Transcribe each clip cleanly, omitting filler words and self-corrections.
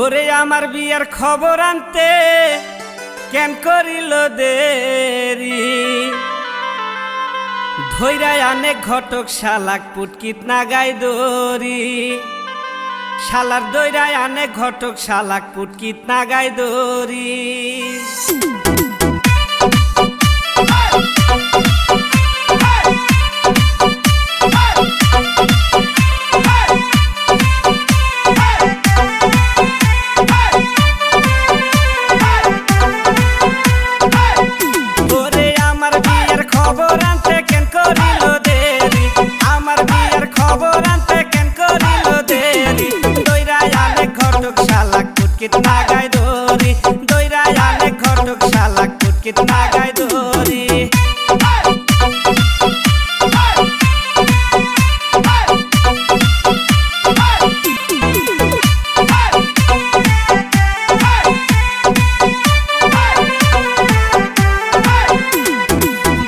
ওরে আমার বিয়ার খবর আনতে কেন করিল দেরি, ধৈরায় আনে ঘটক শালাক পুটকিত নাগাই দরি। শালার দৈরায় আনে ঘটক শালাক পুটকিত নাগাই দরি। कितना गाय दोरी दोइरा याने घटक शाला कुट कितना गाय दोरी।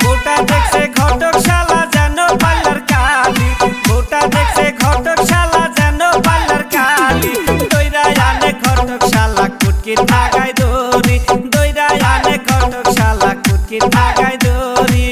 गोटा देख से घटक शाला जानो पार्लर काली, गोटा देख से घटक शाला जानो पार्लर काली। दोइरा याने घटक शाला कुट कितना गाय दोरी दोइरा याने घटक शाला कुट कितना गाय दोरी।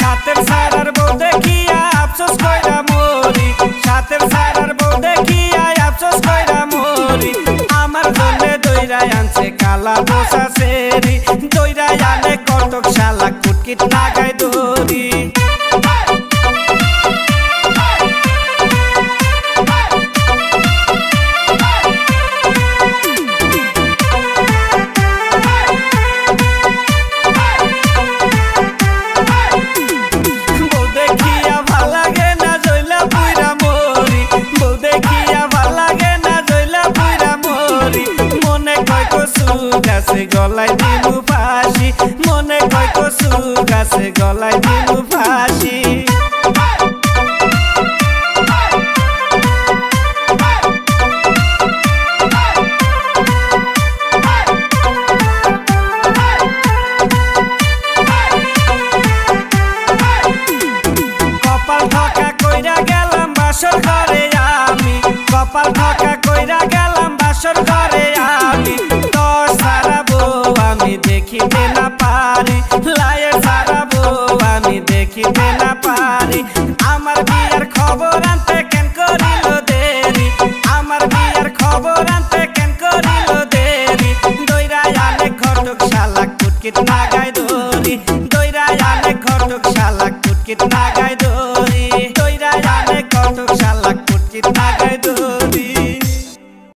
सातेर सारार बউ দেখিয়া আফসোস কইরা মরি, সাতের সারার বউ দেখিয়া আফসোস কইরা মরি। আমার জন্য দইরা আনছে কালা বসা সেরি, দইরা আনে কটক শালা কুটকিট নাগাই দরি। গাছে গলায় দিলু ফাঁসি, মনে কয় কসু গাছে গলায় দিলু ফাঁসি। কপাল ঠকা কইরা গেলাম বাসর ঘরে আমি, কপাল ঠকা কইরা গেলাম বাসর ঘরে আমি। দেখিতে না পারি লায়ের সারা বউ আমি দেখিতে না পারি। আমার বিয়ার খবর আনতে কেন করিল দেরি, আমার বিয়ার খবর আনতে কেন করিল দেরি। দইরা আনে ঘটক শালা কুটকিট না